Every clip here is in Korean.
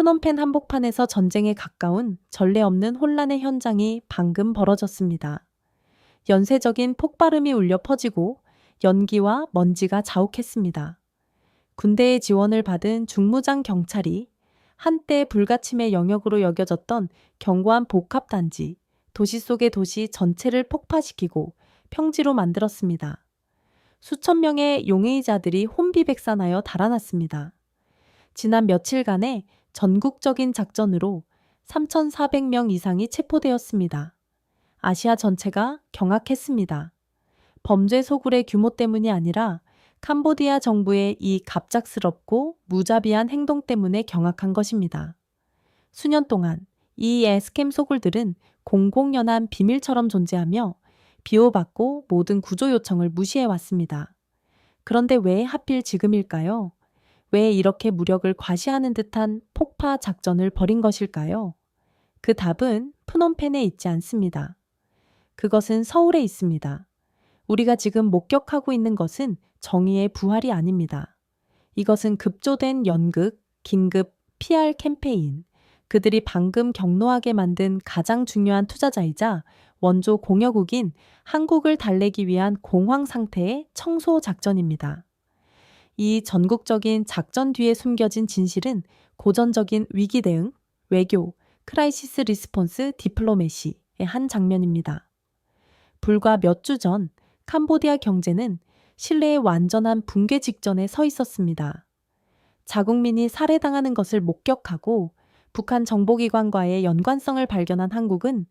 프놈펜 한복판에서 전쟁에 가까운 전례 없는 혼란의 현장이 방금 벌어졌습니다. 연쇄적인 폭발음이 울려 퍼지고 연기와 먼지가 자욱했습니다. 군대의 지원을 받은 중무장 경찰이 한때 불가침의 영역으로 여겨졌던 견고한 복합단지, 도시 속의 도시 전체를 폭파시키고 평지로 만들었습니다. 수천 명의 용의자들이 혼비백산하여 달아났습니다. 지난 며칠간의 전국적인 작전으로 3,400명 이상이 체포되었습니다. 아시아 전체가 경악했습니다. 범죄 소굴의 규모 때문이 아니라 캄보디아 정부의 이 갑작스럽고 무자비한 행동 때문에 경악한 것입니다. 수년 동안 이 스캠 소굴들은 공공연한 비밀처럼 존재하며 비호받고 모든 구조 요청을 무시해왔습니다. 그런데 왜 하필 지금일까요? 왜 이렇게 무력을 과시하는 듯한 폭파 작전을 벌인 것일까요? 그 답은 프놈펜에 있지 않습니다. 그것은 서울에 있습니다. 우리가 지금 목격하고 있는 것은 정의의 부활이 아닙니다. 이것은 급조된 연극, 긴급 PR 캠페인, 그들이 방금 격노하게 만든 가장 중요한 투자자이자 원조 공여국인 한국을 달래기 위한 공황 상태의 청소 작전입니다. 이 전국적인 작전 뒤에 숨겨진 진실은 고전적인 위기 대응, 외교, 크라이시스 리스폰스 디플로매시의 한 장면입니다. 불과 몇 주 전 캄보디아 경제는 신뢰의 완전한 붕괴 직전에 서 있었습니다. 자국민이 살해당하는 것을 목격하고 북한 정보기관과의 연관성을 발견한 한국은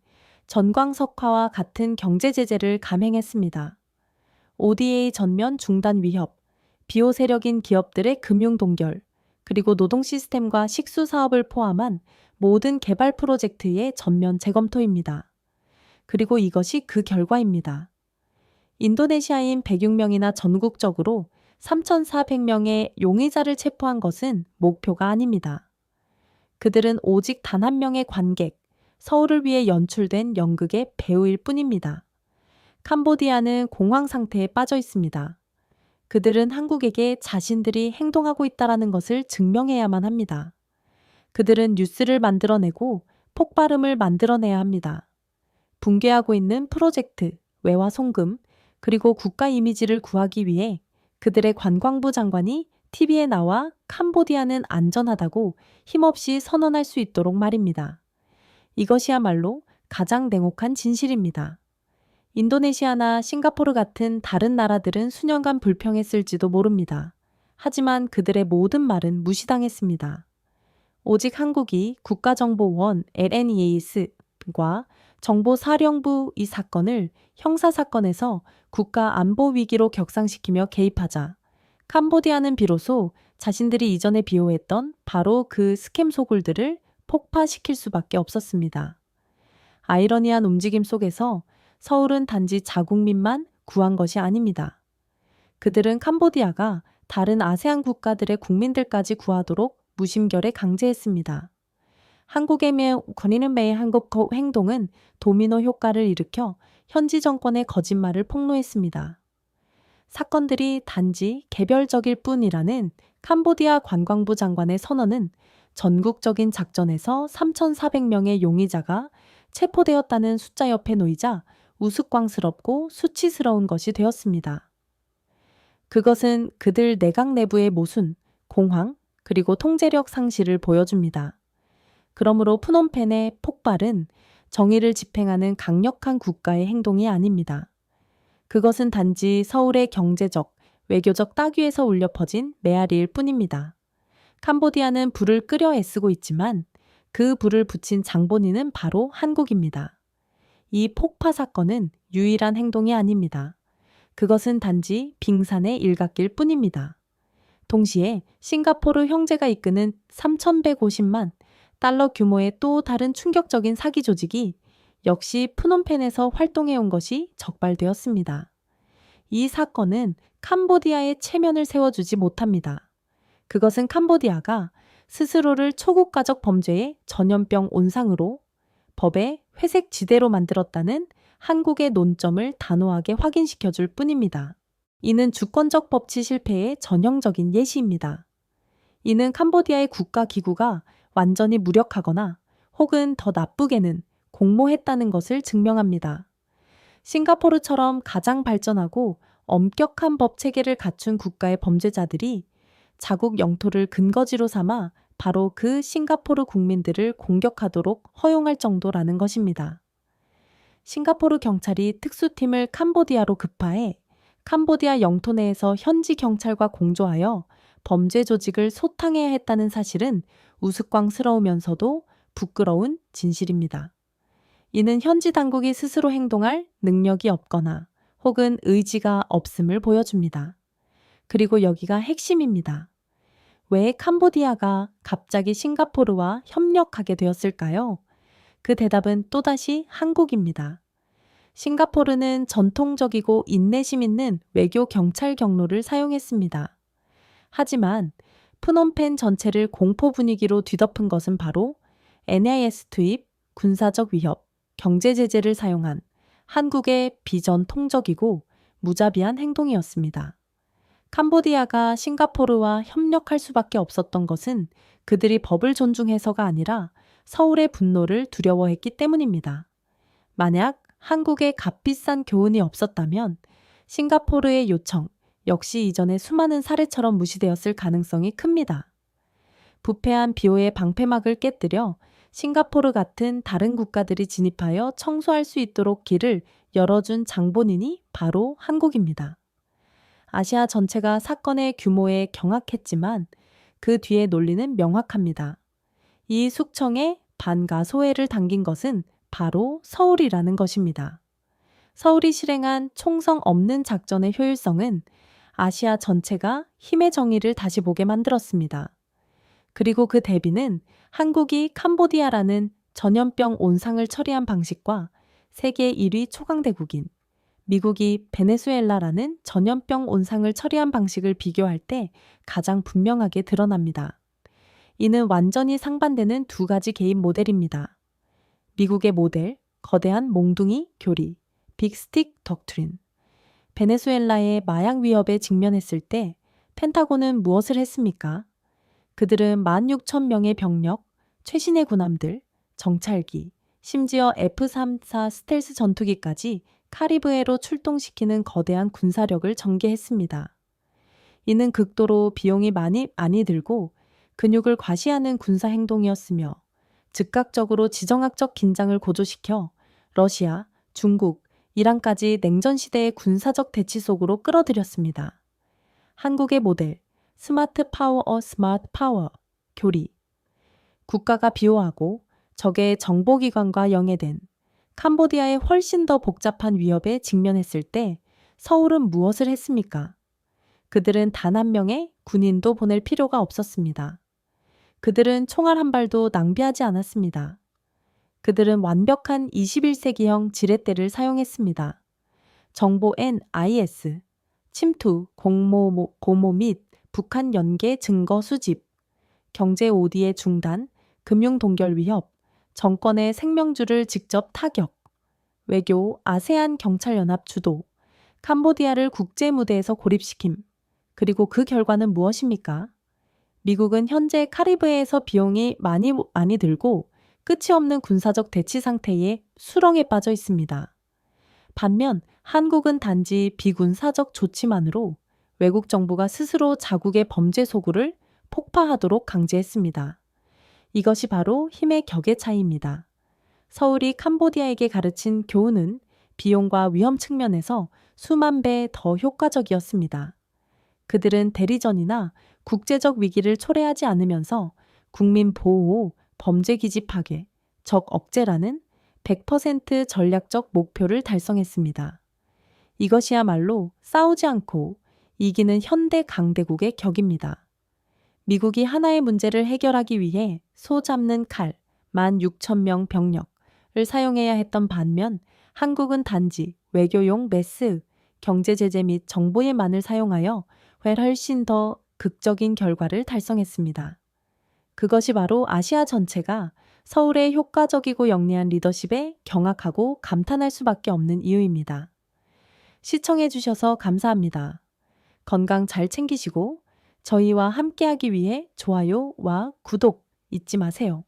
전광석화와 같은 경제 제재를 감행했습니다. ODA 전면 중단 위협, 비호 세력인 기업들의 금융 동결, 그리고 노동 시스템과 식수 사업을 포함한 모든 개발 프로젝트의 전면 재검토입니다. 그리고 이것이 그 결과입니다. 인도네시아인 106명이나 전국적으로 3,400명의 용의자를 체포한 것은 목표가 아닙니다. 그들은 오직 단 한 명의 관객, 서울을 위해 연출된 연극의 배우일 뿐입니다. 캄보디아는 공황 상태에 빠져 있습니다. 그들은 한국에게 자신들이 행동하고 있다는 것을 증명해야만 합니다. 그들은 뉴스를 만들어내고 폭발음을 만들어내야 합니다. 붕괴하고 있는 프로젝트, 외화 송금, 그리고 국가 이미지를 구하기 위해 그들의 관광부 장관이 TV에 나와 캄보디아는 안전하다고 힘없이 선언할 수 있도록 말입니다. 이것이야말로 가장 냉혹한 진실입니다. 인도네시아나 싱가포르 같은 다른 나라들은 수년간 불평했을지도 모릅니다. 하지만 그들의 모든 말은 무시당했습니다. 오직 한국이 국가정보원 LNEAS과 정보사령부 이 사건을 형사사건에서 국가안보위기로 격상시키며 개입하자 캄보디아는 비로소 자신들이 이전에 비호했던 바로 그 스캠 소굴들을 폭파시킬 수밖에 없었습니다. 아이러니한 움직임 속에서 서울은 단지 자국민만 구한 것이 아닙니다. 그들은 캄보디아가 다른 아세안 국가들의 국민들까지 구하도록 무심결에 강제했습니다. 한국의 권위는 매의 한국 행동은 도미노 효과를 일으켜 현지 정권의 거짓말을 폭로했습니다. 사건들이 단지 개별적일 뿐이라는 캄보디아 관광부 장관의 선언은 전국적인 작전에서 3,400명의 용의자가 체포되었다는 숫자 옆에 놓이자 우스꽝스럽고 수치스러운 것이 되었습니다. 그것은 그들 내각 내부의 모순, 공황, 그리고 통제력 상실을 보여줍니다. 그러므로 프놈펜의 폭발은 정의를 집행하는 강력한 국가의 행동이 아닙니다. 그것은 단지 서울의 경제적, 외교적 따귀에서 울려 퍼진 메아리일 뿐입니다. 캄보디아는 불을 끄려 애쓰고 있지만 그 불을 붙인 장본인은 바로 한국입니다. 이 폭파 사건은 유일한 행동이 아닙니다. 그것은 단지 빙산의 일각일 뿐입니다. 동시에 싱가포르 형제가 이끄는 3,150만 달러 규모의 또 다른 충격적인 사기 조직이 역시 프놈펜에서 활동해온 것이 적발되었습니다. 이 사건은 캄보디아의 체면을 세워주지 못합니다. 그것은 캄보디아가 스스로를 초국가적 범죄의 전염병 온상으로 법의 회색 지대로 만들었다는 한국의 논점을 단호하게 확인시켜줄 뿐입니다. 이는 주권적 법치 실패의 전형적인 예시입니다. 이는 캄보디아의 국가기구가 완전히 무력하거나 혹은 더 나쁘게는 공모했다는 것을 증명합니다. 싱가포르처럼 가장 발전하고 엄격한 법 체계를 갖춘 국가의 범죄자들이 자국 영토를 근거지로 삼아 바로 그 싱가포르 국민들을 공격하도록 허용할 정도라는 것입니다. 싱가포르 경찰이 특수팀을 캄보디아로 급파해 캄보디아 영토 내에서 현지 경찰과 공조하여 범죄 조직을 소탕해야 했다는 사실은 우스꽝스러우면서도 부끄러운 진실입니다. 이는 현지 당국이 스스로 행동할 능력이 없거나 혹은 의지가 없음을 보여줍니다. 그리고 여기가 핵심입니다. 왜 캄보디아가 갑자기 싱가포르와 협력하게 되었을까요? 그 대답은 또다시 한국입니다. 싱가포르는 전통적이고 인내심 있는 외교 경찰 경로를 사용했습니다. 하지만 프놈펜 전체를 공포 분위기로 뒤덮은 것은 바로 NIS 투입, 군사적 위협, 경제 제재를 사용한 한국의 비전통적이고 무자비한 행동이었습니다. 캄보디아가 싱가포르와 협력할 수밖에 없었던 것은 그들이 법을 존중해서가 아니라 서울의 분노를 두려워했기 때문입니다. 만약 한국의 값비싼 교훈이 없었다면 싱가포르의 요청 역시 이전의 수많은 사례처럼 무시되었을 가능성이 큽니다. 부패한 비오의 방패막을 깨뜨려 싱가포르 같은 다른 국가들이 진입하여 청소할 수 있도록 길을 열어준 장본인이 바로 한국입니다. 아시아 전체가 사건의 규모에 경악했지만 그 뒤의 논리는 명확합니다. 이 숙청에 반가 소외를 당긴 것은 바로 서울이라는 것입니다. 서울이 실행한 총성 없는 작전의 효율성은 아시아 전체가 힘의 정의를 다시 보게 만들었습니다. 그리고 그 대비는 한국이 캄보디아라는 전염병 온상을 처리한 방식과 세계 1위 초강대국인 미국이 베네수엘라라는 전염병 온상을 처리한 방식을 비교할 때 가장 분명하게 드러납니다. 이는 완전히 상반되는 두 가지 개입 모델입니다. 미국의 모델, 거대한 몽둥이 교리, 빅스틱 덕트린. 베네수엘라의 마약 위협에 직면했을 때 펜타곤은 무엇을 했습니까? 그들은 16,000명의 병력, 최신의 군함들, 정찰기, 심지어 F-34 스텔스 전투기까지 카리브해로 출동시키는 거대한 군사력을 전개했습니다. 이는 극도로 비용이 많이 들고 근육을 과시하는 군사 행동이었으며 즉각적으로 지정학적 긴장을 고조시켜 러시아, 중국, 이란까지 냉전시대의 군사적 대치 속으로 끌어들였습니다. 한국의 모델, 스마트 파워 교리. 국가가 비호하고 적의 정보기관과 영해된 캄보디아의 훨씬 더 복잡한 위협에 직면했을 때 서울은 무엇을 했습니까? 그들은 단 한 명의 군인도 보낼 필요가 없었습니다. 그들은 총알 한 발도 낭비하지 않았습니다. 그들은 완벽한 21세기형 지렛대를 사용했습니다. 정보 NIS, 침투, 고모 및 북한 연계 증거 수집, 경제 OD의 중단, 금융 동결 위협, 정권의 생명줄을 직접 타격, 외교 아세안 경찰연합 주도, 캄보디아를 국제 무대에서 고립시킴. 그리고 그 결과는 무엇입니까? 미국은 현재 카리브해에서 비용이 많이 들고 끝이 없는 군사적 대치 상태에 수렁에 빠져 있습니다. 반면 한국은 단지 비군사적 조치만으로 외국 정부가 스스로 자국의 범죄 소굴을 폭파하도록 강제했습니다. 이것이 바로 힘의 격의 차이입니다. 서울이 캄보디아에게 가르친 교훈은 비용과 위험 측면에서 수만 배 더 효과적이었습니다. 그들은 대리전이나 국제적 위기를 초래하지 않으면서 국민 보호, 범죄 기지 파괴, 적 억제라는 100% 전략적 목표를 달성했습니다. 이것이야말로 싸우지 않고 이기는 현대 강대국의 격입니다. 미국이 하나의 문제를 해결하기 위해 소 잡는 칼 16,000명 병력을 사용해야 했던 반면 한국은 단지 외교용 메스, 경제 제재 및 정보의만을 사용하여 훨씬 더 극적인 결과를 달성했습니다. 그것이 바로 아시아 전체가 서울의 효과적이고 영리한 리더십에 경악하고 감탄할 수밖에 없는 이유입니다. 시청해 주셔서 감사합니다. 건강 잘 챙기시고 저희와 함께하기 위해 좋아요와 구독, 잊지 마세요.